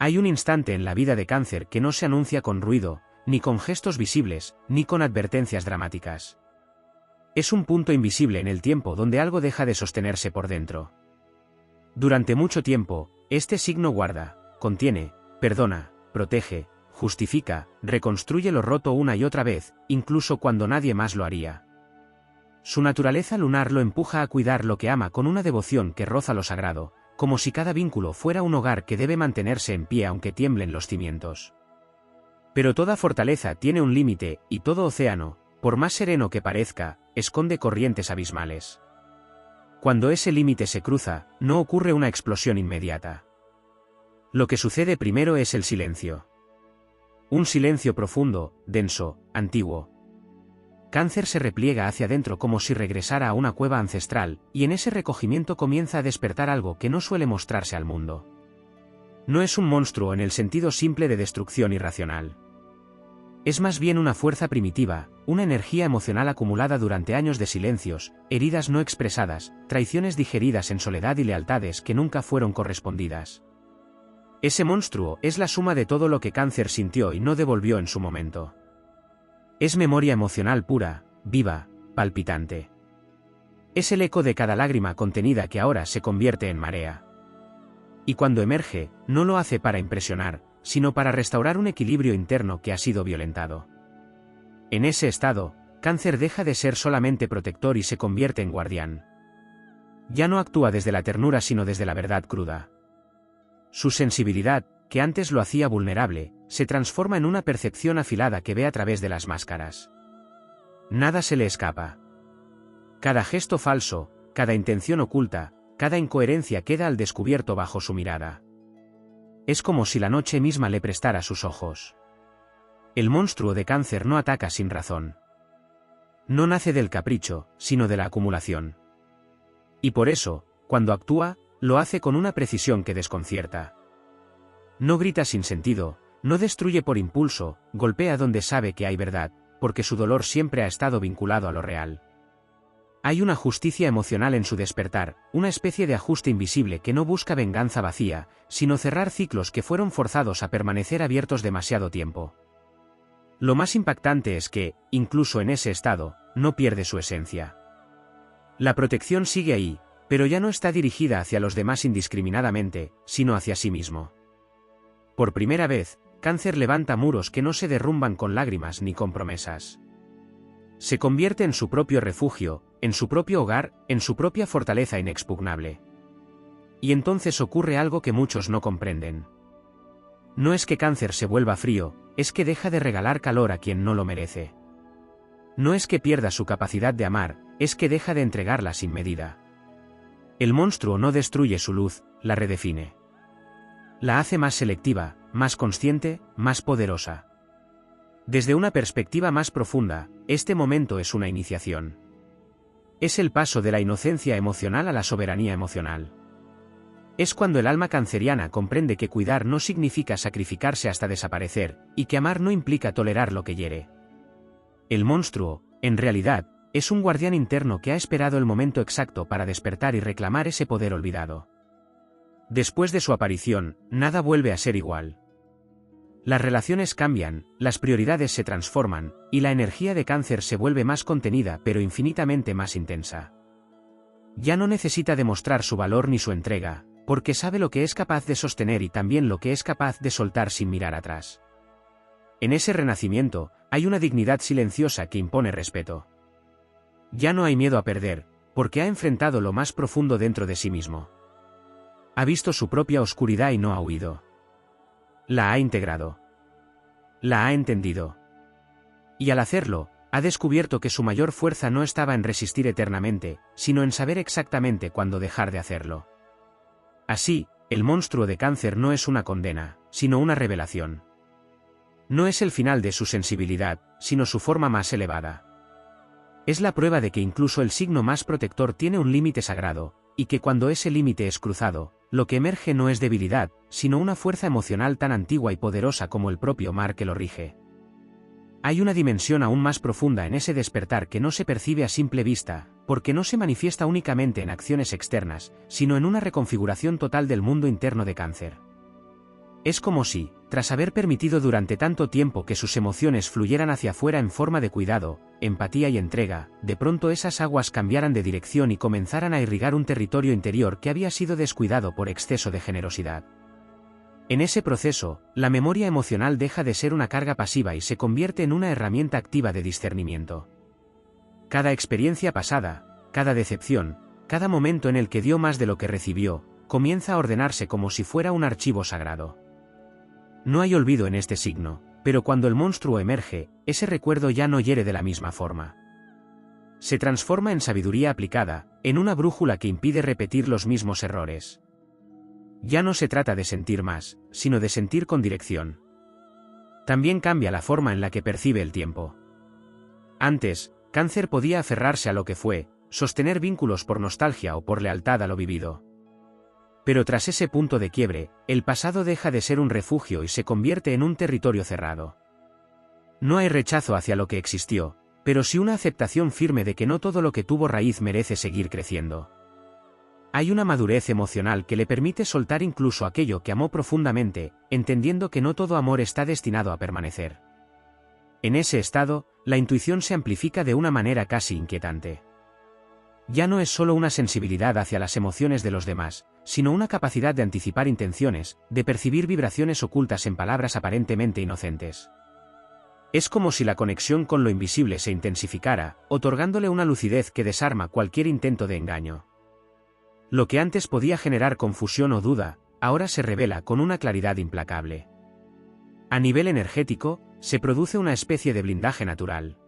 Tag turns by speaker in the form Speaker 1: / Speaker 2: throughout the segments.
Speaker 1: Hay un instante en la vida de Cáncer que no se anuncia con ruido, ni con gestos visibles, ni con advertencias dramáticas. Es un punto invisible en el tiempo donde algo deja de sostenerse por dentro. Durante mucho tiempo, este signo guarda, contiene, perdona, protege, justifica, reconstruye lo roto una y otra vez, incluso cuando nadie más lo haría. Su naturaleza lunar lo empuja a cuidar lo que ama con una devoción que roza lo sagrado, como si cada vínculo fuera un hogar que debe mantenerse en pie aunque tiemblen los cimientos. Pero toda fortaleza tiene un límite, y todo océano, por más sereno que parezca, esconde corrientes abismales. Cuando ese límite se cruza, no ocurre una explosión inmediata. Lo que sucede primero es el silencio. Un silencio profundo, denso, antiguo. Cáncer se repliega hacia adentro como si regresara a una cueva ancestral, y en ese recogimiento comienza a despertar algo que no suele mostrarse al mundo. No es un monstruo en el sentido simple de destrucción irracional. Es más bien una fuerza primitiva, una energía emocional acumulada durante años de silencios, heridas no expresadas, traiciones digeridas en soledad y lealtades que nunca fueron correspondidas. Ese monstruo es la suma de todo lo que Cáncer sintió y no devolvió en su momento. Es memoria emocional pura, viva, palpitante. Es el eco de cada lágrima contenida que ahora se convierte en marea. Y cuando emerge, no lo hace para impresionar, sino para restaurar un equilibrio interno que ha sido violentado. En ese estado, Cáncer deja de ser solamente protector y se convierte en guardián. Ya no actúa desde la ternura sino desde la verdad cruda. Su sensibilidad, que antes lo hacía vulnerable, se transforma en una percepción afilada que ve a través de las máscaras. Nada se le escapa. Cada gesto falso, cada intención oculta, cada incoherencia queda al descubierto bajo su mirada. Es como si la noche misma le prestara sus ojos. El monstruo de Cáncer no ataca sin razón. No nace del capricho, sino de la acumulación. Y por eso, cuando actúa, lo hace con una precisión que desconcierta. No grita sin sentido, no destruye por impulso, golpea donde sabe que hay verdad, porque su dolor siempre ha estado vinculado a lo real. Hay una justicia emocional en su despertar, una especie de ajuste invisible que no busca venganza vacía, sino cerrar ciclos que fueron forzados a permanecer abiertos demasiado tiempo. Lo más impactante es que, incluso en ese estado, no pierde su esencia. La protección sigue ahí, pero ya no está dirigida hacia los demás indiscriminadamente, sino hacia sí mismo. Por primera vez, Cáncer levanta muros que no se derrumban con lágrimas ni con promesas. Se convierte en su propio refugio, en su propio hogar, en su propia fortaleza inexpugnable. Y entonces ocurre algo que muchos no comprenden. No es que Cáncer se vuelva frío, es que deja de regalar calor a quien no lo merece. No es que pierda su capacidad de amar, es que deja de entregarla sin medida. El monstruo no destruye su luz, la redefine. La hace más selectiva, más consciente, más poderosa. Desde una perspectiva más profunda, este momento es una iniciación. Es el paso de la inocencia emocional a la soberanía emocional. Es cuando el alma canceriana comprende que cuidar no significa sacrificarse hasta desaparecer, y que amar no implica tolerar lo que hiere. El monstruo, en realidad, es un guardián interno que ha esperado el momento exacto para despertar y reclamar ese poder olvidado. Después de su aparición, nada vuelve a ser igual. Las relaciones cambian, las prioridades se transforman, y la energía de Cáncer se vuelve más contenida pero infinitamente más intensa. Ya no necesita demostrar su valor ni su entrega, porque sabe lo que es capaz de sostener y también lo que es capaz de soltar sin mirar atrás. En ese renacimiento, hay una dignidad silenciosa que impone respeto. Ya no hay miedo a perder, porque ha enfrentado lo más profundo dentro de sí mismo. Ha visto su propia oscuridad y no ha huido. La ha integrado. La ha entendido. Y al hacerlo, ha descubierto que su mayor fuerza no estaba en resistir eternamente, sino en saber exactamente cuándo dejar de hacerlo. Así, el monstruo de Cáncer no es una condena, sino una revelación. No es el final de su sensibilidad, sino su forma más elevada. Es la prueba de que incluso el signo más protector tiene un límite sagrado, y que cuando ese límite es cruzado, lo que emerge no es debilidad, sino una fuerza emocional tan antigua y poderosa como el propio mar que lo rige. Hay una dimensión aún más profunda en ese despertar que no se percibe a simple vista, porque no se manifiesta únicamente en acciones externas, sino en una reconfiguración total del mundo interno de Cáncer. Es como si, tras haber permitido durante tanto tiempo que sus emociones fluyeran hacia afuera en forma de cuidado, empatía y entrega, de pronto esas aguas cambiaran de dirección y comenzaran a irrigar un territorio interior que había sido descuidado por exceso de generosidad. En ese proceso, la memoria emocional deja de ser una carga pasiva y se convierte en una herramienta activa de discernimiento. Cada experiencia pasada, cada decepción, cada momento en el que dio más de lo que recibió, comienza a ordenarse como si fuera un archivo sagrado. No hay olvido en este signo, pero cuando el monstruo emerge, ese recuerdo ya no hiere de la misma forma. Se transforma en sabiduría aplicada, en una brújula que impide repetir los mismos errores. Ya no se trata de sentir más, sino de sentir con dirección. También cambia la forma en la que percibe el tiempo. Antes, Cáncer podía aferrarse a lo que fue, sostener vínculos por nostalgia o por lealtad a lo vivido. Pero tras ese punto de quiebre, el pasado deja de ser un refugio y se convierte en un territorio cerrado. No hay rechazo hacia lo que existió, pero sí una aceptación firme de que no todo lo que tuvo raíz merece seguir creciendo. Hay una madurez emocional que le permite soltar incluso aquello que amó profundamente, entendiendo que no todo amor está destinado a permanecer. En ese estado, la intuición se amplifica de una manera casi inquietante. Ya no es solo una sensibilidad hacia las emociones de los demás, sino una capacidad de anticipar intenciones, de percibir vibraciones ocultas en palabras aparentemente inocentes. Es como si la conexión con lo invisible se intensificara, otorgándole una lucidez que desarma cualquier intento de engaño. Lo que antes podía generar confusión o duda, ahora se revela con una claridad implacable. A nivel energético, se produce una especie de blindaje natural.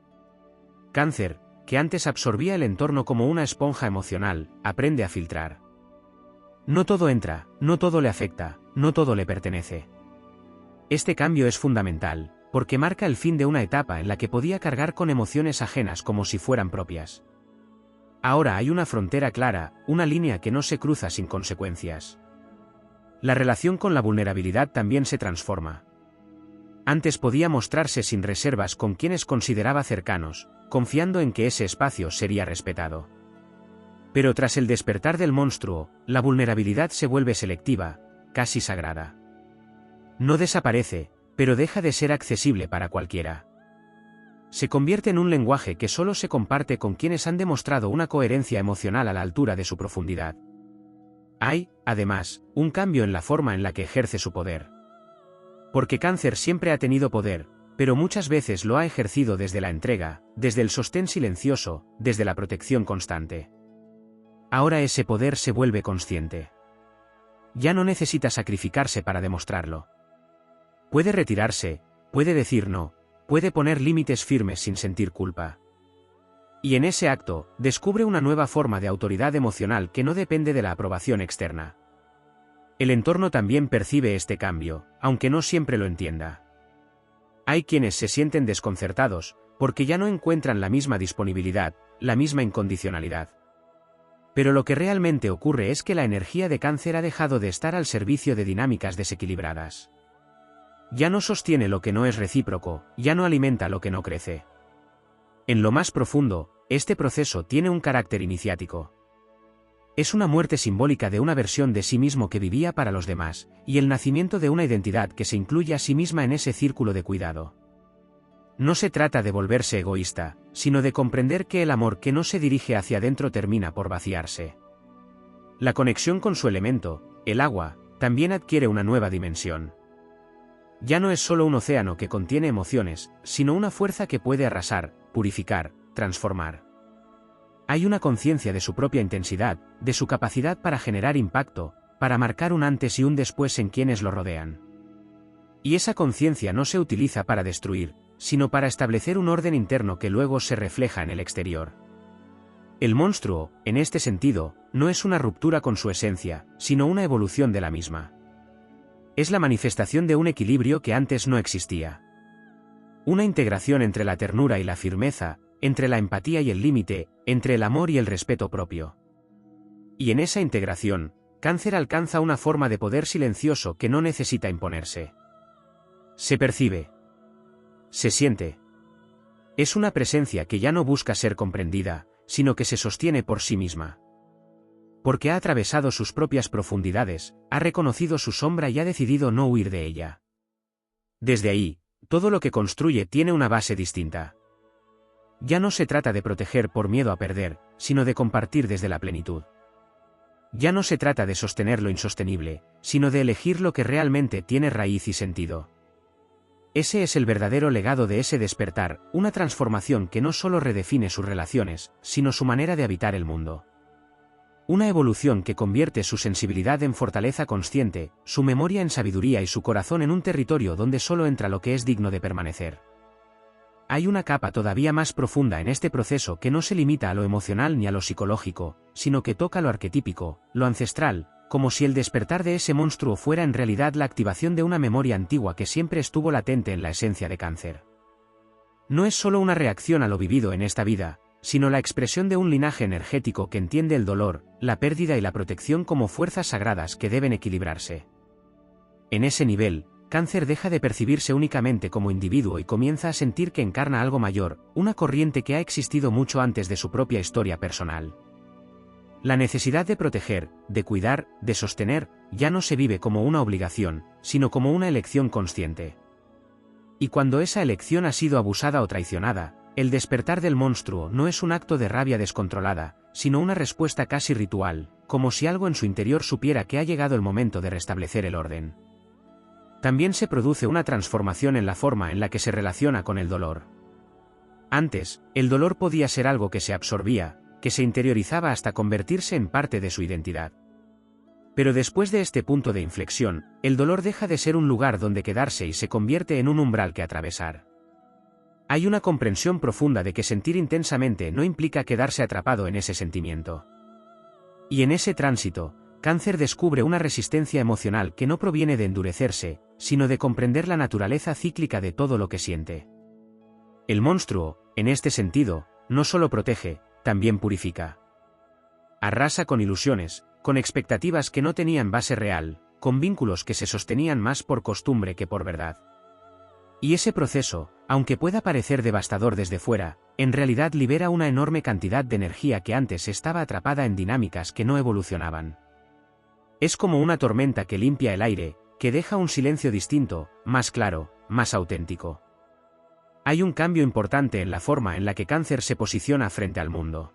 Speaker 1: Cáncer, que antes absorbía el entorno como una esponja emocional, aprende a filtrar. No todo entra, no todo le afecta, no todo le pertenece. Este cambio es fundamental, porque marca el fin de una etapa en la que podía cargar con emociones ajenas como si fueran propias. Ahora hay una frontera clara, una línea que no se cruza sin consecuencias. La relación con la vulnerabilidad también se transforma. Antes podía mostrarse sin reservas con quienes consideraba cercanos, confiando en que ese espacio sería respetado. Pero tras el despertar del monstruo, la vulnerabilidad se vuelve selectiva, casi sagrada. No desaparece, pero deja de ser accesible para cualquiera. Se convierte en un lenguaje que solo se comparte con quienes han demostrado una coherencia emocional a la altura de su profundidad. Hay, además, un cambio en la forma en la que ejerce su poder. Porque Cáncer siempre ha tenido poder, pero muchas veces lo ha ejercido desde la entrega, desde el sostén silencioso, desde la protección constante. Ahora ese poder se vuelve consciente. Ya no necesita sacrificarse para demostrarlo. Puede retirarse, puede decir no, puede poner límites firmes sin sentir culpa. Y en ese acto, descubre una nueva forma de autoridad emocional que no depende de la aprobación externa. El entorno también percibe este cambio, aunque no siempre lo entienda. Hay quienes se sienten desconcertados, porque ya no encuentran la misma disponibilidad, la misma incondicionalidad. Pero lo que realmente ocurre es que la energía de Cáncer ha dejado de estar al servicio de dinámicas desequilibradas. Ya no sostiene lo que no es recíproco, ya no alimenta lo que no crece. En lo más profundo, este proceso tiene un carácter iniciático. Es una muerte simbólica de una versión de sí mismo que vivía para los demás, y el nacimiento de una identidad que se incluye a sí misma en ese círculo de cuidado. No se trata de volverse egoísta, sino de comprender que el amor que no se dirige hacia adentro termina por vaciarse. La conexión con su elemento, el agua, también adquiere una nueva dimensión. Ya no es solo un océano que contiene emociones, sino una fuerza que puede arrasar, purificar, transformar. Hay una conciencia de su propia intensidad, de su capacidad para generar impacto, para marcar un antes y un después en quienes lo rodean. Y esa conciencia no se utiliza para destruir, sino para establecer un orden interno que luego se refleja en el exterior. El monstruo, en este sentido, no es una ruptura con su esencia, sino una evolución de la misma. Es la manifestación de un equilibrio que antes no existía. Una integración entre la ternura y la firmeza, entre la empatía y el límite, entre el amor y el respeto propio. Y en esa integración, Cáncer alcanza una forma de poder silencioso que no necesita imponerse. Se percibe. Se siente. Es una presencia que ya no busca ser comprendida, sino que se sostiene por sí misma. porque ha atravesado sus propias profundidades, ha reconocido su sombra y ha decidido no huir de ella. Desde ahí, todo lo que construye tiene una base distinta. Ya no se trata de proteger por miedo a perder, sino de compartir desde la plenitud. Ya no se trata de sostener lo insostenible, sino de elegir lo que realmente tiene raíz y sentido. Ese es el verdadero legado de ese despertar, una transformación que no solo redefine sus relaciones, sino su manera de habitar el mundo. Una evolución que convierte su sensibilidad en fortaleza consciente, su memoria en sabiduría y su corazón en un territorio donde solo entra lo que es digno de permanecer. Hay una capa todavía más profunda en este proceso que no se limita a lo emocional ni a lo psicológico, sino que toca lo arquetípico, lo ancestral, como si el despertar de ese monstruo fuera en realidad la activación de una memoria antigua que siempre estuvo latente en la esencia de Cáncer. No es solo una reacción a lo vivido en esta vida, sino la expresión de un linaje energético que entiende el dolor, la pérdida y la protección como fuerzas sagradas que deben equilibrarse. En ese nivel, Cáncer deja de percibirse únicamente como individuo y comienza a sentir que encarna algo mayor, una corriente que ha existido mucho antes de su propia historia personal. La necesidad de proteger, de cuidar, de sostener, ya no se vive como una obligación, sino como una elección consciente. Y cuando esa elección ha sido abusada o traicionada, el despertar del monstruo no es un acto de rabia descontrolada, sino una respuesta casi ritual, como si algo en su interior supiera que ha llegado el momento de restablecer el orden. También se produce una transformación en la forma en la que se relaciona con el dolor. Antes, el dolor podía ser algo que se absorbía, que se interiorizaba hasta convertirse en parte de su identidad. Pero después de este punto de inflexión, el dolor deja de ser un lugar donde quedarse y se convierte en un umbral que atravesar. Hay una comprensión profunda de que sentir intensamente no implica quedarse atrapado en ese sentimiento. Y en ese tránsito, Cáncer descubre una resistencia emocional que no proviene de endurecerse, sino de comprender la naturaleza cíclica de todo lo que siente. El monstruo, en este sentido, no solo protege, también purifica. Arrasa con ilusiones, con expectativas que no tenían base real, con vínculos que se sostenían más por costumbre que por verdad. Y ese proceso, aunque pueda parecer devastador desde fuera, en realidad libera una enorme cantidad de energía que antes estaba atrapada en dinámicas que no evolucionaban. Es como una tormenta que limpia el aire, que deja un silencio distinto, más claro, más auténtico. Hay un cambio importante en la forma en la que Cáncer se posiciona frente al mundo.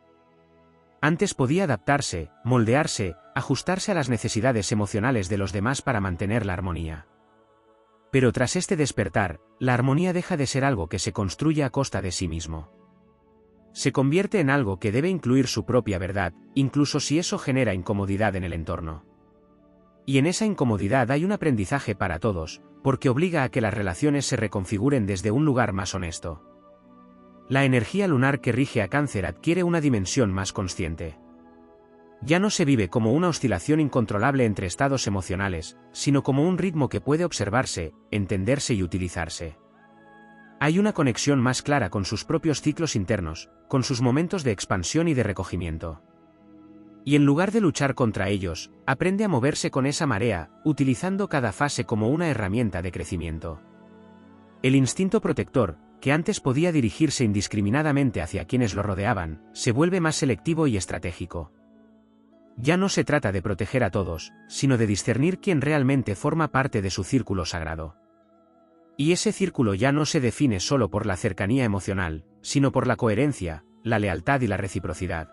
Speaker 1: Antes podía adaptarse, moldearse, ajustarse a las necesidades emocionales de los demás para mantener la armonía. Pero tras este despertar, la armonía deja de ser algo que se construye a costa de sí mismo. Se convierte en algo que debe incluir su propia verdad, incluso si eso genera incomodidad en el entorno. Y en esa incomodidad hay un aprendizaje para todos, porque obliga a que las relaciones se reconfiguren desde un lugar más honesto. La energía lunar que rige a Cáncer adquiere una dimensión más consciente. Ya no se vive como una oscilación incontrolable entre estados emocionales, sino como un ritmo que puede observarse, entenderse y utilizarse. Hay una conexión más clara con sus propios ciclos internos, con sus momentos de expansión y de recogimiento. Y en lugar de luchar contra ellos, aprende a moverse con esa marea, utilizando cada fase como una herramienta de crecimiento. El instinto protector, que antes podía dirigirse indiscriminadamente hacia quienes lo rodeaban, se vuelve más selectivo y estratégico. Ya no se trata de proteger a todos, sino de discernir quién realmente forma parte de su círculo sagrado. Y ese círculo ya no se define solo por la cercanía emocional, sino por la coherencia, la lealtad y la reciprocidad.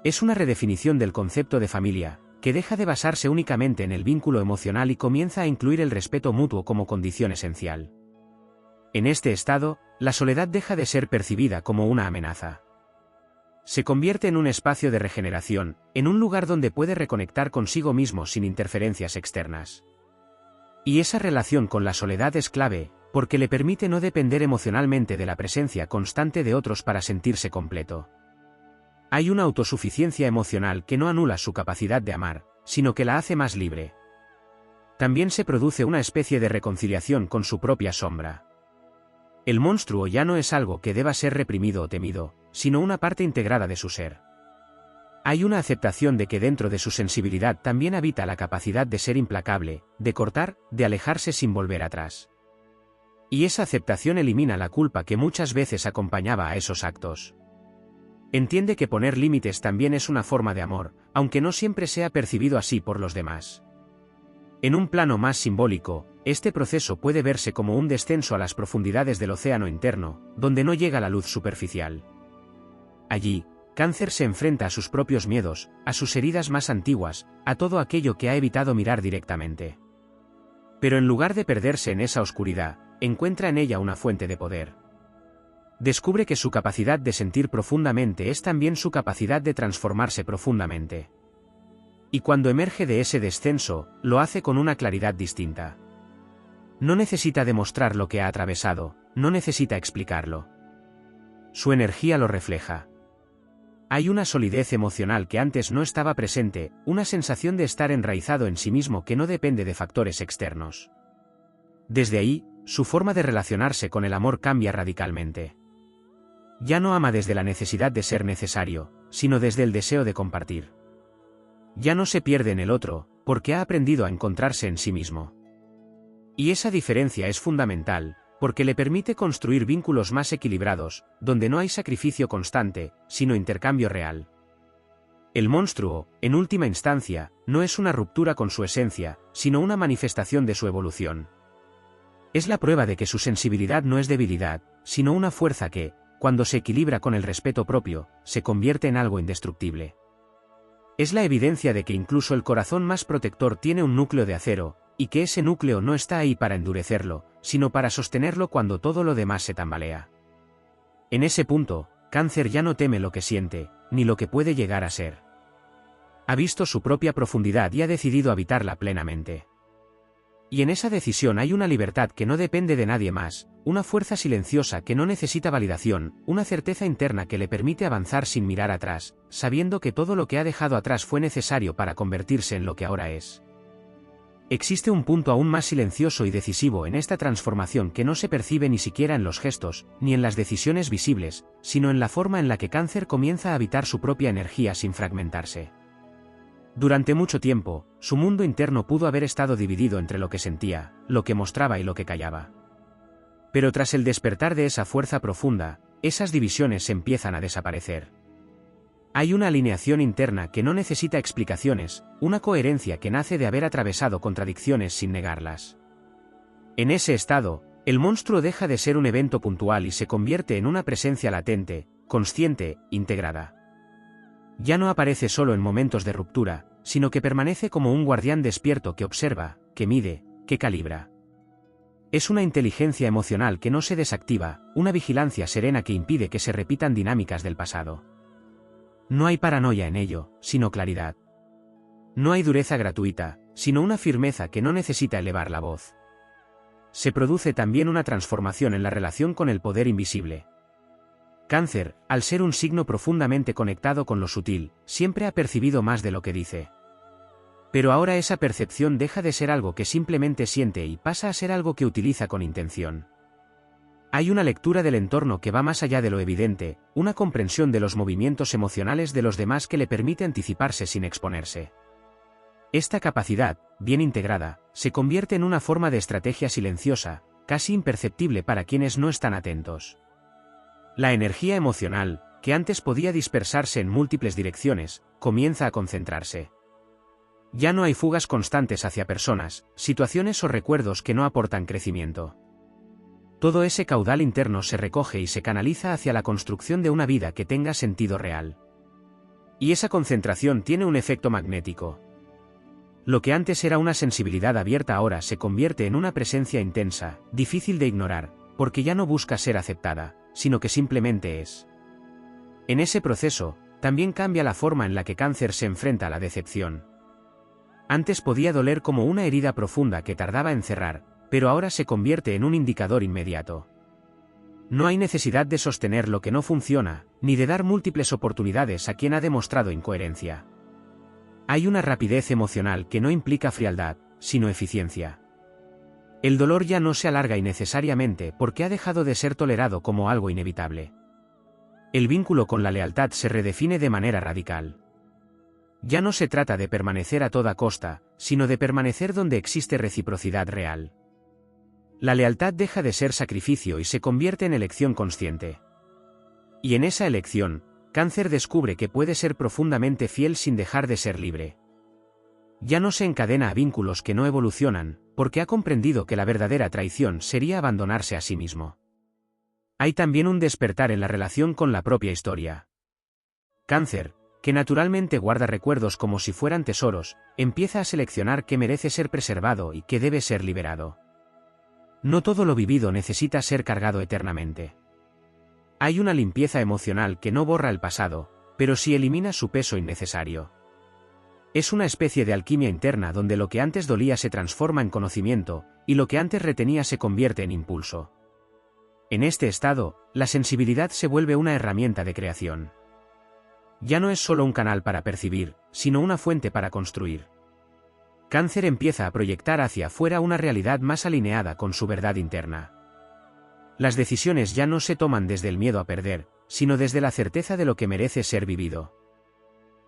Speaker 1: Es una redefinición del concepto de familia, que deja de basarse únicamente en el vínculo emocional y comienza a incluir el respeto mutuo como condición esencial. En este estado, la soledad deja de ser percibida como una amenaza. Se convierte en un espacio de regeneración, en un lugar donde puede reconectar consigo mismo sin interferencias externas. Y esa relación con la soledad es clave, porque le permite no depender emocionalmente de la presencia constante de otros para sentirse completo. Hay una autosuficiencia emocional que no anula su capacidad de amar, sino que la hace más libre. También se produce una especie de reconciliación con su propia sombra. El monstruo ya no es algo que deba ser reprimido o temido, sino una parte integrada de su ser. Hay una aceptación de que dentro de su sensibilidad también habita la capacidad de ser implacable, de cortar, de alejarse sin volver atrás. Y esa aceptación elimina la culpa que muchas veces acompañaba a esos actos. Entiende que poner límites también es una forma de amor, aunque no siempre sea percibido así por los demás. En un plano más simbólico, este proceso puede verse como un descenso a las profundidades del océano interno, donde no llega la luz superficial. Allí, Cáncer se enfrenta a sus propios miedos, a sus heridas más antiguas, a todo aquello que ha evitado mirar directamente. Pero en lugar de perderse en esa oscuridad, encuentra en ella una fuente de poder. Descubre que su capacidad de sentir profundamente es también su capacidad de transformarse profundamente. Y cuando emerge de ese descenso, lo hace con una claridad distinta. No necesita demostrar lo que ha atravesado, no necesita explicarlo. Su energía lo refleja. Hay una solidez emocional que antes no estaba presente, una sensación de estar enraizado en sí mismo que no depende de factores externos. Desde ahí, su forma de relacionarse con el amor cambia radicalmente. Ya no ama desde la necesidad de ser necesario, sino desde el deseo de compartir. Ya no se pierde en el otro, porque ha aprendido a encontrarse en sí mismo. Y esa diferencia es fundamental, porque le permite construir vínculos más equilibrados, donde no hay sacrificio constante, sino intercambio real. El monstruo, en última instancia, no es una ruptura con su esencia, sino una manifestación de su evolución. Es la prueba de que su sensibilidad no es debilidad, sino una fuerza que, cuando se equilibra con el respeto propio, se convierte en algo indestructible. Es la evidencia de que incluso el corazón más protector tiene un núcleo de acero, y que ese núcleo no está ahí para endurecerlo, sino para sostenerlo cuando todo lo demás se tambalea. En ese punto, Cáncer ya no teme lo que siente, ni lo que puede llegar a ser. Ha visto su propia profundidad y ha decidido habitarla plenamente. Y en esa decisión hay una libertad que no depende de nadie más, una fuerza silenciosa que no necesita validación, una certeza interna que le permite avanzar sin mirar atrás, sabiendo que todo lo que ha dejado atrás fue necesario para convertirse en lo que ahora es. Existe un punto aún más silencioso y decisivo en esta transformación que no se percibe ni siquiera en los gestos, ni en las decisiones visibles, sino en la forma en la que Cáncer comienza a habitar su propia energía sin fragmentarse. Durante mucho tiempo, su mundo interno pudo haber estado dividido entre lo que sentía, lo que mostraba y lo que callaba. Pero tras el despertar de esa fuerza profunda, esas divisiones empiezan a desaparecer. Hay una alineación interna que no necesita explicaciones, una coherencia que nace de haber atravesado contradicciones sin negarlas. En ese estado, el monstruo deja de ser un evento puntual y se convierte en una presencia latente, consciente, integrada. Ya no aparece solo en momentos de ruptura, sino que permanece como un guardián despierto que observa, que mide, que calibra. Es una inteligencia emocional que no se desactiva, una vigilancia serena que impide que se repitan dinámicas del pasado. No hay paranoia en ello, sino claridad. No hay dureza gratuita, sino una firmeza que no necesita elevar la voz. Se produce también una transformación en la relación con el poder invisible. Cáncer, al ser un signo profundamente conectado con lo sutil, siempre ha percibido más de lo que dice. Pero ahora esa percepción deja de ser algo que simplemente siente y pasa a ser algo que utiliza con intención. Hay una lectura del entorno que va más allá de lo evidente, una comprensión de los movimientos emocionales de los demás que le permite anticiparse sin exponerse. Esta capacidad, bien integrada, se convierte en una forma de estrategia silenciosa, casi imperceptible para quienes no están atentos. La energía emocional, que antes podía dispersarse en múltiples direcciones, comienza a concentrarse. Ya no hay fugas constantes hacia personas, situaciones o recuerdos que no aportan crecimiento. Todo ese caudal interno se recoge y se canaliza hacia la construcción de una vida que tenga sentido real. Y esa concentración tiene un efecto magnético. Lo que antes era una sensibilidad abierta ahora se convierte en una presencia intensa, difícil de ignorar, porque ya no busca ser aceptada, sino que simplemente es. En ese proceso, también cambia la forma en la que Cáncer se enfrenta a la decepción. Antes podía doler como una herida profunda que tardaba en cerrar, pero ahora se convierte en un indicador inmediato. No hay necesidad de sostener lo que no funciona, ni de dar múltiples oportunidades a quien ha demostrado incoherencia. Hay una rapidez emocional que no implica frialdad, sino eficiencia. El dolor ya no se alarga innecesariamente porque ha dejado de ser tolerado como algo inevitable. El vínculo con la lealtad se redefine de manera radical. Ya no se trata de permanecer a toda costa, sino de permanecer donde existe reciprocidad real. La lealtad deja de ser sacrificio y se convierte en elección consciente. Y en esa elección, Cáncer descubre que puede ser profundamente fiel sin dejar de ser libre. Ya no se encadena a vínculos que no evolucionan, porque ha comprendido que la verdadera traición sería abandonarse a sí mismo. Hay también un despertar en la relación con la propia historia. Cáncer, que naturalmente guarda recuerdos como si fueran tesoros, empieza a seleccionar qué merece ser preservado y qué debe ser liberado. No todo lo vivido necesita ser cargado eternamente. Hay una limpieza emocional que no borra el pasado, pero sí elimina su peso innecesario. Es una especie de alquimia interna donde lo que antes dolía se transforma en conocimiento, y lo que antes retenía se convierte en impulso. En este estado, la sensibilidad se vuelve una herramienta de creación. Ya no es solo un canal para percibir, sino una fuente para construir. Cáncer empieza a proyectar hacia afuera una realidad más alineada con su verdad interna. Las decisiones ya no se toman desde el miedo a perder, sino desde la certeza de lo que merece ser vivido.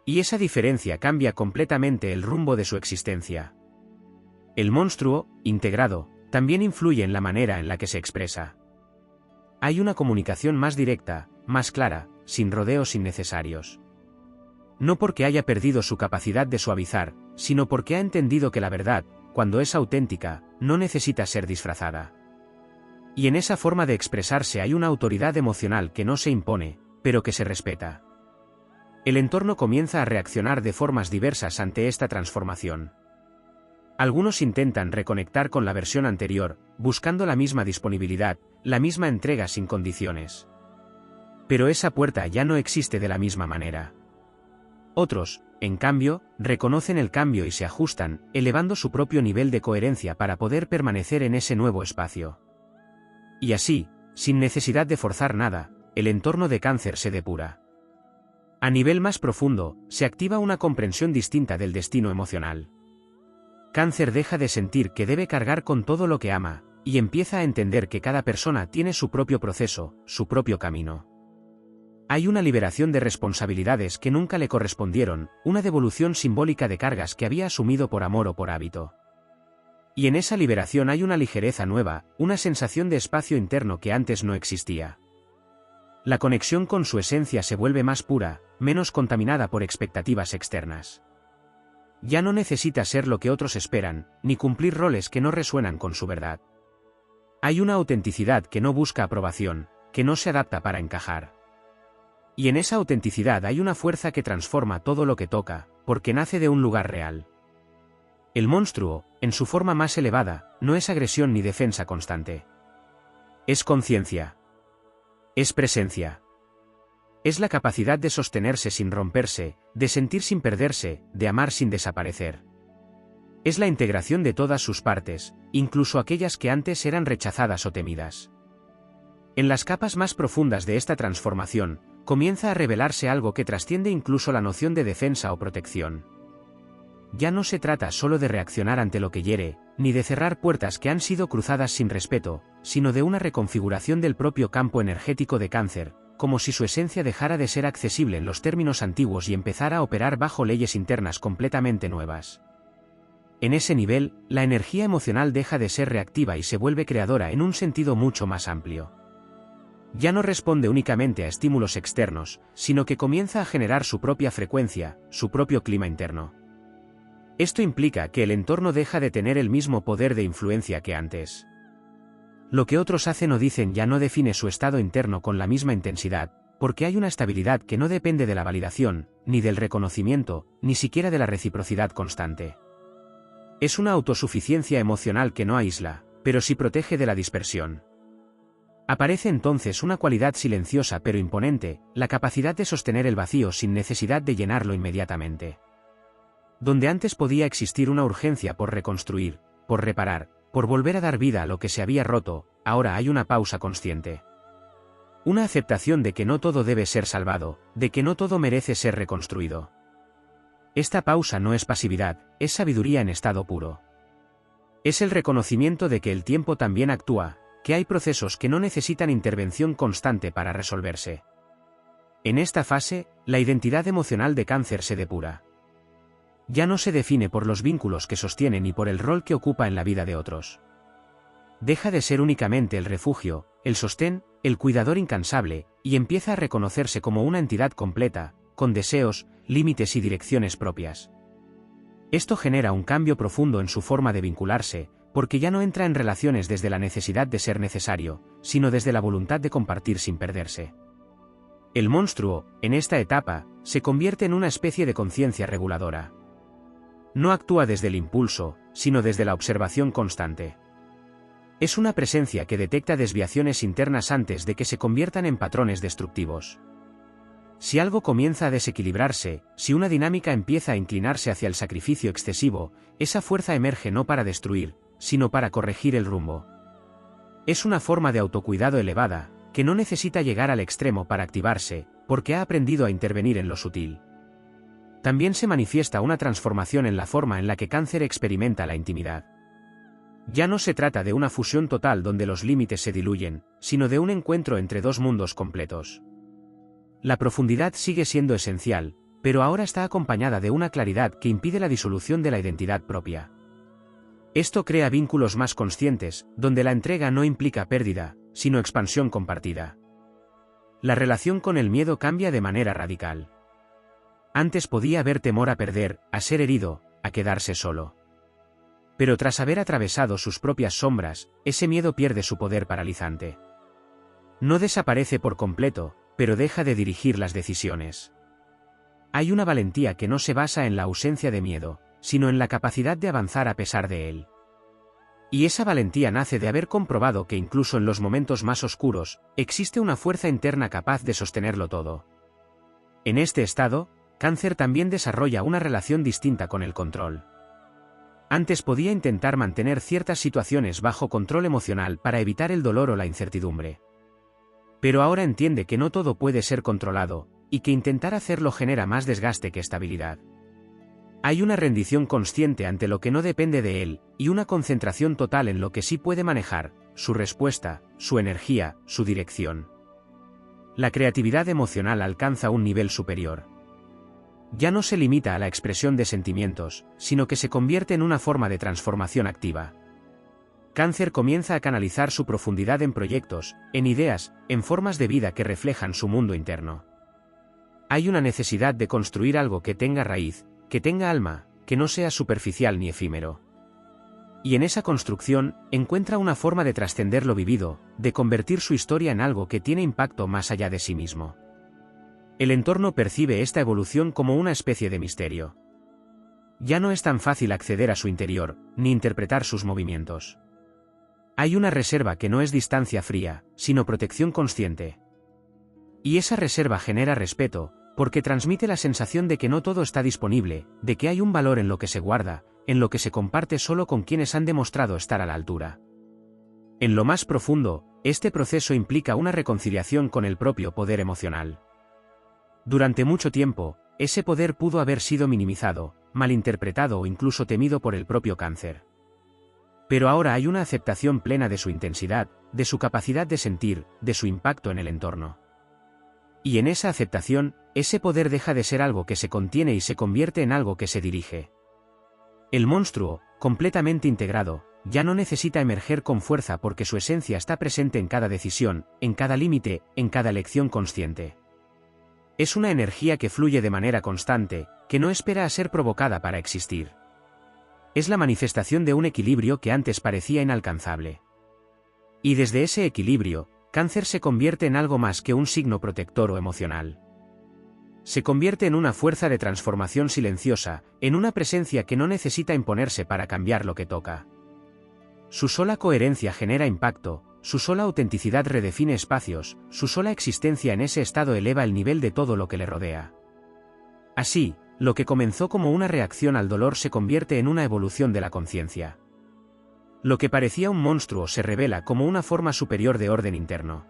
Speaker 1: Y esa diferencia cambia completamente el rumbo de su existencia. El monstruo, integrado, también influye en la manera en la que se expresa. Hay una comunicación más directa, más clara, sin rodeos innecesarios. No porque haya perdido su capacidad de suavizar, sino porque ha entendido que la verdad, cuando es auténtica, no necesita ser disfrazada. Y en esa forma de expresarse hay una autoridad emocional que no se impone, pero que se respeta. El entorno comienza a reaccionar de formas diversas ante esta transformación. Algunos intentan reconectar con la versión anterior, buscando la misma disponibilidad, la misma entrega sin condiciones. Pero esa puerta ya no existe de la misma manera. Otros, en cambio, reconocen el cambio y se ajustan, elevando su propio nivel de coherencia para poder permanecer en ese nuevo espacio. Y así, sin necesidad de forzar nada, el entorno de Cáncer se depura. A nivel más profundo, se activa una comprensión distinta del destino emocional. Cáncer deja de sentir que debe cargar con todo lo que ama, y empieza a entender que cada persona tiene su propio proceso, su propio camino. Hay una liberación de responsabilidades que nunca le correspondieron, una devolución simbólica de cargas que había asumido por amor o por hábito. Y en esa liberación hay una ligereza nueva, una sensación de espacio interno que antes no existía. La conexión con su esencia se vuelve más pura, menos contaminada por expectativas externas. Ya no necesita ser lo que otros esperan, ni cumplir roles que no resuenan con su verdad. Hay una autenticidad que no busca aprobación, que no se adapta para encajar. Y en esa autenticidad hay una fuerza que transforma todo lo que toca, porque nace de un lugar real. El monstruo, en su forma más elevada, no es agresión ni defensa constante. Es conciencia. Es presencia. Es la capacidad de sostenerse sin romperse, de sentir sin perderse, de amar sin desaparecer. Es la integración de todas sus partes, incluso aquellas que antes eran rechazadas o temidas. En las capas más profundas de esta transformación, comienza a revelarse algo que trasciende incluso la noción de defensa o protección. Ya no se trata solo de reaccionar ante lo que hiere, ni de cerrar puertas que han sido cruzadas sin respeto, sino de una reconfiguración del propio campo energético de Cáncer, como si su esencia dejara de ser accesible en los términos antiguos y empezara a operar bajo leyes internas completamente nuevas. En ese nivel, la energía emocional deja de ser reactiva y se vuelve creadora en un sentido mucho más amplio. Ya no responde únicamente a estímulos externos, sino que comienza a generar su propia frecuencia, su propio clima interno. Esto implica que el entorno deja de tener el mismo poder de influencia que antes. Lo que otros hacen o dicen ya no define su estado interno con la misma intensidad, porque hay una estabilidad que no depende de la validación, ni del reconocimiento, ni siquiera de la reciprocidad constante. Es una autosuficiencia emocional que no aísla, pero sí protege de la dispersión. Aparece entonces una cualidad silenciosa pero imponente, la capacidad de sostener el vacío sin necesidad de llenarlo inmediatamente. Donde antes podía existir una urgencia por reconstruir, por reparar, por volver a dar vida a lo que se había roto, ahora hay una pausa consciente. Una aceptación de que no todo debe ser salvado, de que no todo merece ser reconstruido. Esta pausa no es pasividad, es sabiduría en estado puro. Es el reconocimiento de que el tiempo también actúa, que hay procesos que no necesitan intervención constante para resolverse. En esta fase, la identidad emocional de Cáncer se depura. Ya no se define por los vínculos que sostiene ni por el rol que ocupa en la vida de otros. Deja de ser únicamente el refugio, el sostén, el cuidador incansable, y empieza a reconocerse como una entidad completa, con deseos, límites y direcciones propias. Esto genera un cambio profundo en su forma de vincularse, porque ya no entra en relaciones desde la necesidad de ser necesario, sino desde la voluntad de compartir sin perderse. El monstruo, en esta etapa, se convierte en una especie de conciencia reguladora. No actúa desde el impulso, sino desde la observación constante. Es una presencia que detecta desviaciones internas antes de que se conviertan en patrones destructivos. Si algo comienza a desequilibrarse, si una dinámica empieza a inclinarse hacia el sacrificio excesivo, esa fuerza emerge no para destruir, sino para corregir el rumbo. Es una forma de autocuidado elevada, que no necesita llegar al extremo para activarse, porque ha aprendido a intervenir en lo sutil. También se manifiesta una transformación en la forma en la que Cáncer experimenta la intimidad. Ya no se trata de una fusión total donde los límites se diluyen, sino de un encuentro entre dos mundos completos. La profundidad sigue siendo esencial, pero ahora está acompañada de una claridad que impide la disolución de la identidad propia. Esto crea vínculos más conscientes, donde la entrega no implica pérdida, sino expansión compartida. La relación con el miedo cambia de manera radical. Antes podía haber temor a perder, a ser herido, a quedarse solo. Pero tras haber atravesado sus propias sombras, ese miedo pierde su poder paralizante. No desaparece por completo, pero deja de dirigir las decisiones. Hay una valentía que no se basa en la ausencia de miedo, sino en la capacidad de avanzar a pesar de él. Y esa valentía nace de haber comprobado que incluso en los momentos más oscuros, existe una fuerza interna capaz de sostenerlo todo. En este estado, Cáncer también desarrolla una relación distinta con el control. Antes podía intentar mantener ciertas situaciones bajo control emocional para evitar el dolor o la incertidumbre. Pero ahora entiende que no todo puede ser controlado, y que intentar hacerlo genera más desgaste que estabilidad. Hay una rendición consciente ante lo que no depende de él, y una concentración total en lo que sí puede manejar, su respuesta, su energía, su dirección. La creatividad emocional alcanza un nivel superior. Ya no se limita a la expresión de sentimientos, sino que se convierte en una forma de transformación activa. Cáncer comienza a canalizar su profundidad en proyectos, en ideas, en formas de vida que reflejan su mundo interno. Hay una necesidad de construir algo que tenga raíz, que tenga alma, que no sea superficial ni efímero. Y en esa construcción, encuentra una forma de trascender lo vivido, de convertir su historia en algo que tiene impacto más allá de sí mismo. El entorno percibe esta evolución como una especie de misterio. Ya no es tan fácil acceder a su interior, ni interpretar sus movimientos. Hay una reserva que no es distancia fría, sino protección consciente. Y esa reserva genera respeto, porque transmite la sensación de que no todo está disponible, de que hay un valor en lo que se guarda, en lo que se comparte solo con quienes han demostrado estar a la altura. En lo más profundo, este proceso implica una reconciliación con el propio poder emocional. Durante mucho tiempo, ese poder pudo haber sido minimizado, malinterpretado o incluso temido por el propio Cáncer. Pero ahora hay una aceptación plena de su intensidad, de su capacidad de sentir, de su impacto en el entorno. Y en esa aceptación, ese poder deja de ser algo que se contiene y se convierte en algo que se dirige. El monstruo, completamente integrado, ya no necesita emerger con fuerza porque su esencia está presente en cada decisión, en cada límite, en cada elección consciente. Es una energía que fluye de manera constante, que no espera a ser provocada para existir. Es la manifestación de un equilibrio que antes parecía inalcanzable. Y desde ese equilibrio, Cáncer se convierte en algo más que un signo protector o emocional. Se convierte en una fuerza de transformación silenciosa, en una presencia que no necesita imponerse para cambiar lo que toca. Su sola coherencia genera impacto, su sola autenticidad redefine espacios, su sola existencia en ese estado eleva el nivel de todo lo que le rodea. Así, lo que comenzó como una reacción al dolor se convierte en una evolución de la conciencia. Lo que parecía un monstruo se revela como una forma superior de orden interno.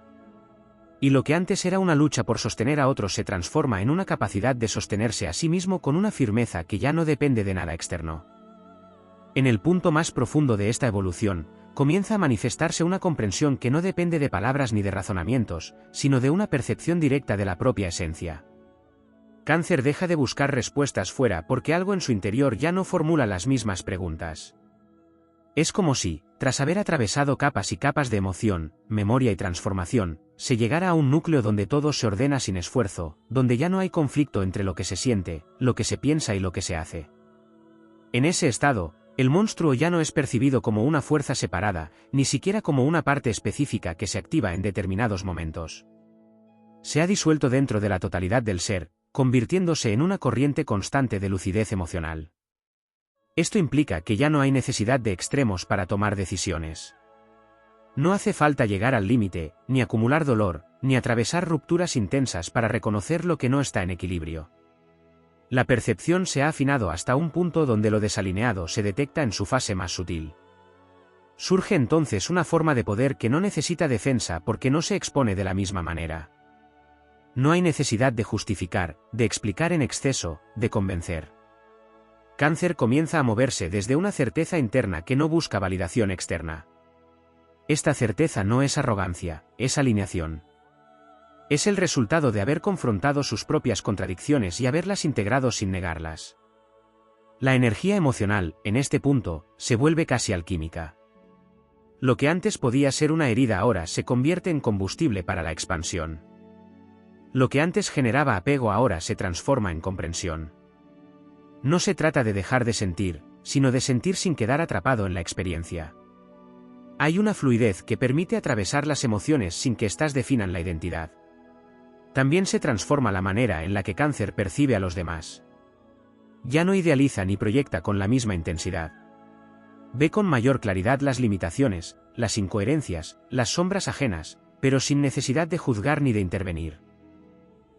Speaker 1: Y lo que antes era una lucha por sostener a otros se transforma en una capacidad de sostenerse a sí mismo con una firmeza que ya no depende de nada externo. En el punto más profundo de esta evolución, comienza a manifestarse una comprensión que no depende de palabras ni de razonamientos, sino de una percepción directa de la propia esencia. Cáncer deja de buscar respuestas fuera porque algo en su interior ya no formula las mismas preguntas. Es como si, tras haber atravesado capas y capas de emoción, memoria y transformación, se llegara a un núcleo donde todo se ordena sin esfuerzo, donde ya no hay conflicto entre lo que se siente, lo que se piensa y lo que se hace. En ese estado, el monstruo ya no es percibido como una fuerza separada, ni siquiera como una parte específica que se activa en determinados momentos. Se ha disuelto dentro de la totalidad del ser, convirtiéndose en una corriente constante de lucidez emocional. Esto implica que ya no hay necesidad de extremos para tomar decisiones. No hace falta llegar al límite, ni acumular dolor, ni atravesar rupturas intensas para reconocer lo que no está en equilibrio. La percepción se ha afinado hasta un punto donde lo desalineado se detecta en su fase más sutil. Surge entonces una forma de poder que no necesita defensa porque no se expone de la misma manera. No hay necesidad de justificar, de explicar en exceso, de convencer. Cáncer comienza a moverse desde una certeza interna que no busca validación externa. Esta certeza no es arrogancia, es alineación. Es el resultado de haber confrontado sus propias contradicciones y haberlas integrado sin negarlas. La energía emocional, en este punto, se vuelve casi alquímica. Lo que antes podía ser una herida ahora se convierte en combustible para la expansión. Lo que antes generaba apego ahora se transforma en comprensión. No se trata de dejar de sentir, sino de sentir sin quedar atrapado en la experiencia. Hay una fluidez que permite atravesar las emociones sin que éstas definan la identidad. También se transforma la manera en la que Cáncer percibe a los demás. Ya no idealiza ni proyecta con la misma intensidad. Ve con mayor claridad las limitaciones, las incoherencias, las sombras ajenas, pero sin necesidad de juzgar ni de intervenir.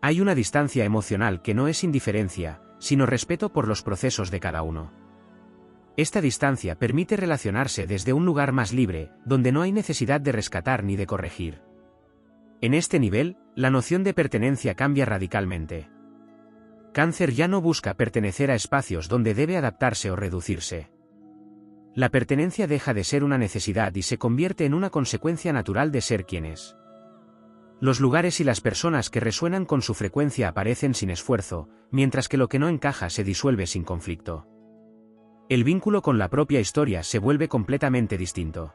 Speaker 1: Hay una distancia emocional que no es indiferencia, sino respeto por los procesos de cada uno. Esta distancia permite relacionarse desde un lugar más libre, donde no hay necesidad de rescatar ni de corregir. En este nivel, la noción de pertenencia cambia radicalmente. Cáncer ya no busca pertenecer a espacios donde debe adaptarse o reducirse. La pertenencia deja de ser una necesidad y se convierte en una consecuencia natural de ser quien es. Los lugares y las personas que resuenan con su frecuencia aparecen sin esfuerzo, mientras que lo que no encaja se disuelve sin conflicto. El vínculo con la propia historia se vuelve completamente distinto.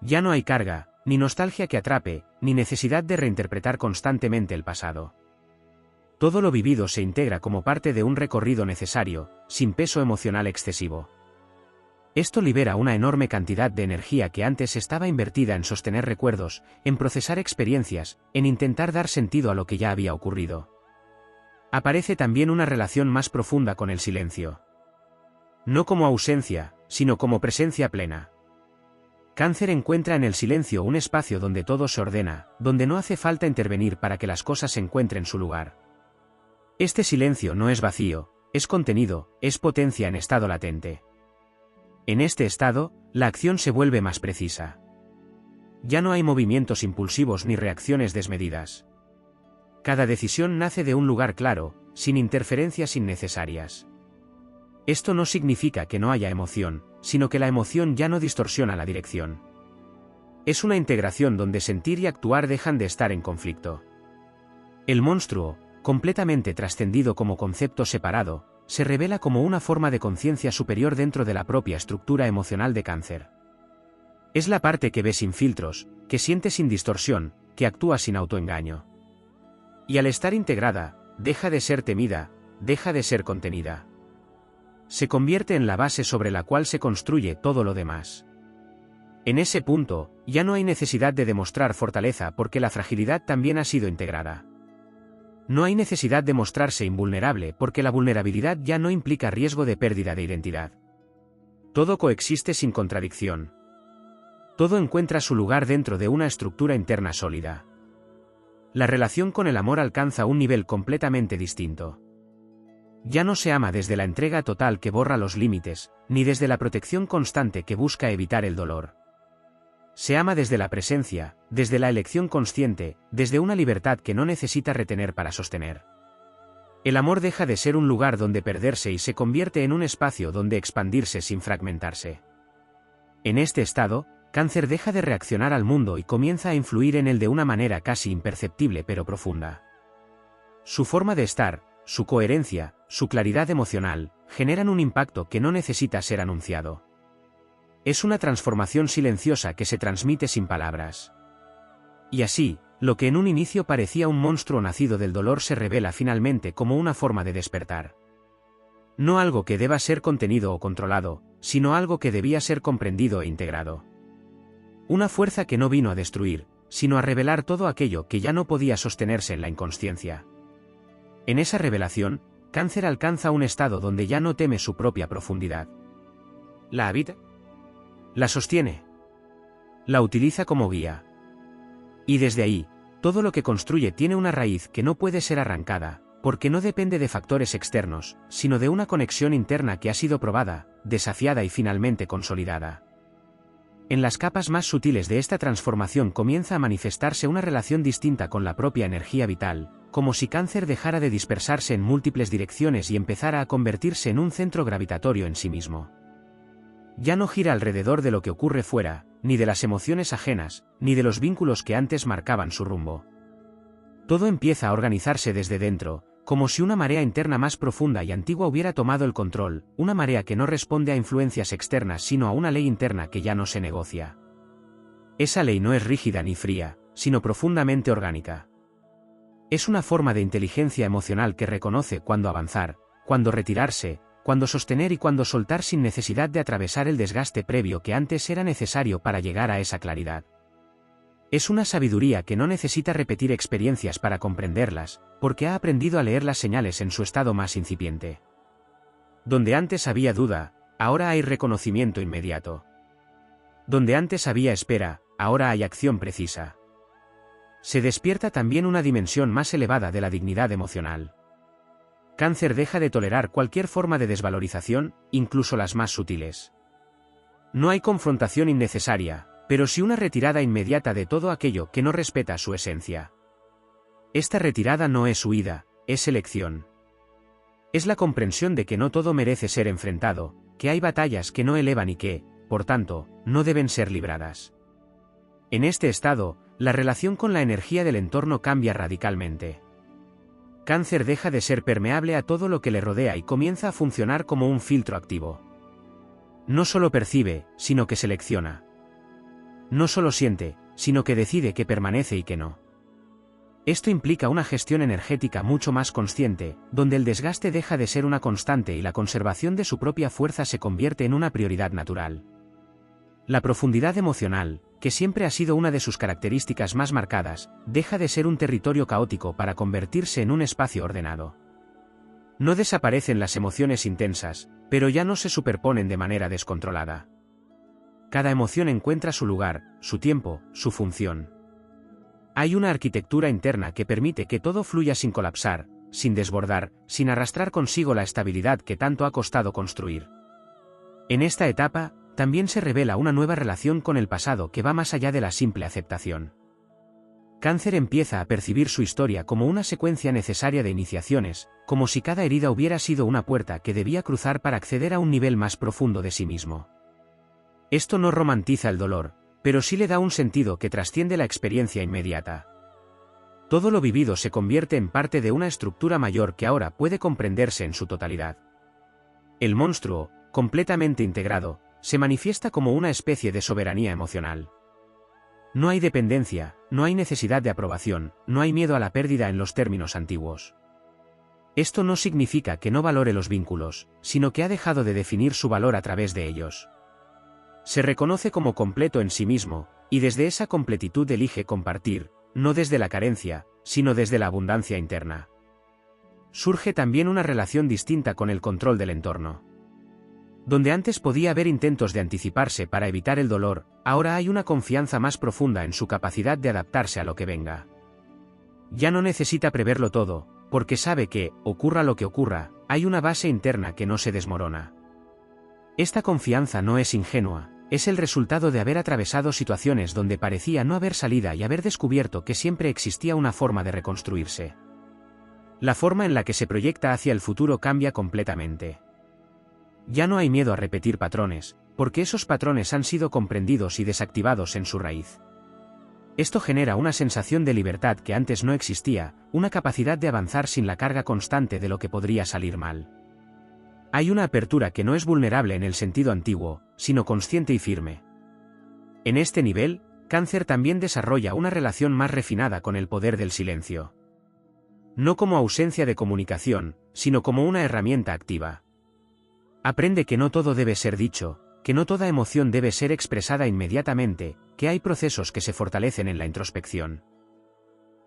Speaker 1: Ya no hay carga, ni nostalgia que atrape, ni necesidad de reinterpretar constantemente el pasado. Todo lo vivido se integra como parte de un recorrido necesario, sin peso emocional excesivo. Esto libera una enorme cantidad de energía que antes estaba invertida en sostener recuerdos, en procesar experiencias, en intentar dar sentido a lo que ya había ocurrido. Aparece también una relación más profunda con el silencio. No como ausencia, sino como presencia plena. Cáncer encuentra en el silencio un espacio donde todo se ordena, donde no hace falta intervenir para que las cosas encuentren su lugar. Este silencio no es vacío, es contenido, es potencia en estado latente. En este estado, la acción se vuelve más precisa. Ya no hay movimientos impulsivos ni reacciones desmedidas. Cada decisión nace de un lugar claro, sin interferencias innecesarias. Esto no significa que no haya emoción, sino que la emoción ya no distorsiona la dirección. Es una integración donde sentir y actuar dejan de estar en conflicto. El monstruo, completamente trascendido como concepto separado, se revela como una forma de conciencia superior dentro de la propia estructura emocional de Cáncer. Es la parte que ve sin filtros, que siente sin distorsión, que actúa sin autoengaño. Y al estar integrada, deja de ser temida, deja de ser contenida. Se convierte en la base sobre la cual se construye todo lo demás. En ese punto, ya no hay necesidad de demostrar fortaleza porque la fragilidad también ha sido integrada. No hay necesidad de mostrarse invulnerable porque la vulnerabilidad ya no implica riesgo de pérdida de identidad. Todo coexiste sin contradicción. Todo encuentra su lugar dentro de una estructura interna sólida. La relación con el amor alcanza un nivel completamente distinto. Ya no se ama desde la entrega total que borra los límites, ni desde la protección constante que busca evitar el dolor. Se ama desde la presencia, desde la elección consciente, desde una libertad que no necesita retener para sostener. El amor deja de ser un lugar donde perderse y se convierte en un espacio donde expandirse sin fragmentarse. En este estado, Cáncer deja de reaccionar al mundo y comienza a influir en él de una manera casi imperceptible pero profunda. Su forma de estar, su coherencia, su claridad emocional, generan un impacto que no necesita ser anunciado. Es una transformación silenciosa que se transmite sin palabras. Y así, lo que en un inicio parecía un monstruo nacido del dolor se revela finalmente como una forma de despertar. No algo que deba ser contenido o controlado, sino algo que debía ser comprendido e integrado. Una fuerza que no vino a destruir, sino a revelar todo aquello que ya no podía sostenerse en la inconsciencia. En esa revelación, Cáncer alcanza un estado donde ya no teme su propia profundidad. La habita, la sostiene, la utiliza como guía. Y desde ahí, todo lo que construye tiene una raíz que no puede ser arrancada, porque no depende de factores externos, sino de una conexión interna que ha sido probada, desafiada y finalmente consolidada. En las capas más sutiles de esta transformación comienza a manifestarse una relación distinta con la propia energía vital, como si Cáncer dejara de dispersarse en múltiples direcciones y empezara a convertirse en un centro gravitatorio en sí mismo. Ya no gira alrededor de lo que ocurre fuera, ni de las emociones ajenas, ni de los vínculos que antes marcaban su rumbo. Todo empieza a organizarse desde dentro, como si una marea interna más profunda y antigua hubiera tomado el control, una marea que no responde a influencias externas sino a una ley interna que ya no se negocia. Esa ley no es rígida ni fría, sino profundamente orgánica. Es una forma de inteligencia emocional que reconoce cuándo avanzar, cuándo retirarse, cuándo sostener y cuándo soltar sin necesidad de atravesar el desgaste previo que antes era necesario para llegar a esa claridad. Es una sabiduría que no necesita repetir experiencias para comprenderlas, porque ha aprendido a leer las señales en su estado más incipiente. Donde antes había duda, ahora hay reconocimiento inmediato. Donde antes había espera, ahora hay acción precisa. Se despierta también una dimensión más elevada de la dignidad emocional. Cáncer deja de tolerar cualquier forma de desvalorización, incluso las más sutiles. No hay confrontación innecesaria, pero sí una retirada inmediata de todo aquello que no respeta su esencia. Esta retirada no es huida, es elección. Es la comprensión de que no todo merece ser enfrentado, que hay batallas que no elevan y que, por tanto, no deben ser libradas. En este estado, la relación con la energía del entorno cambia radicalmente. Cáncer deja de ser permeable a todo lo que le rodea y comienza a funcionar como un filtro activo. No solo percibe, sino que selecciona. No solo siente, sino que decide qué permanece y qué no. Esto implica una gestión energética mucho más consciente, donde el desgaste deja de ser una constante y la conservación de su propia fuerza se convierte en una prioridad natural. La profundidad emocional, que siempre ha sido una de sus características más marcadas, deja de ser un territorio caótico para convertirse en un espacio ordenado. No desaparecen las emociones intensas, pero ya no se superponen de manera descontrolada. Cada emoción encuentra su lugar, su tiempo, su función. Hay una arquitectura interna que permite que todo fluya sin colapsar, sin desbordar, sin arrastrar consigo la estabilidad que tanto ha costado construir. En esta etapa, también se revela una nueva relación con el pasado que va más allá de la simple aceptación. Cáncer empieza a percibir su historia como una secuencia necesaria de iniciaciones, como si cada herida hubiera sido una puerta que debía cruzar para acceder a un nivel más profundo de sí mismo. Esto no romantiza el dolor, pero sí le da un sentido que trasciende la experiencia inmediata. Todo lo vivido se convierte en parte de una estructura mayor que ahora puede comprenderse en su totalidad. El monstruo, completamente integrado, se manifiesta como una especie de soberanía emocional. No hay dependencia, no hay necesidad de aprobación, no hay miedo a la pérdida en los términos antiguos. Esto no significa que no valore los vínculos, sino que ha dejado de definir su valor a través de ellos. Se reconoce como completo en sí mismo, y desde esa completitud elige compartir, no desde la carencia, sino desde la abundancia interna. Surge también una relación distinta con el control del entorno. Donde antes podía haber intentos de anticiparse para evitar el dolor, ahora hay una confianza más profunda en su capacidad de adaptarse a lo que venga. Ya no necesita preverlo todo, porque sabe que, ocurra lo que ocurra, hay una base interna que no se desmorona. Esta confianza no es ingenua, es el resultado de haber atravesado situaciones donde parecía no haber salida y haber descubierto que siempre existía una forma de reconstruirse. La forma en la que se proyecta hacia el futuro cambia completamente. Ya no hay miedo a repetir patrones, porque esos patrones han sido comprendidos y desactivados en su raíz. Esto genera una sensación de libertad que antes no existía, una capacidad de avanzar sin la carga constante de lo que podría salir mal. Hay una apertura que no es vulnerable en el sentido antiguo, sino consciente y firme. En este nivel, Cáncer también desarrolla una relación más refinada con el poder del silencio. No como ausencia de comunicación, sino como una herramienta activa. Aprende que no todo debe ser dicho, que no toda emoción debe ser expresada inmediatamente, que hay procesos que se fortalecen en la introspección.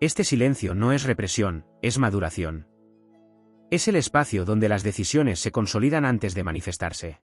Speaker 1: Este silencio no es represión, es maduración. Es el espacio donde las decisiones se consolidan antes de manifestarse.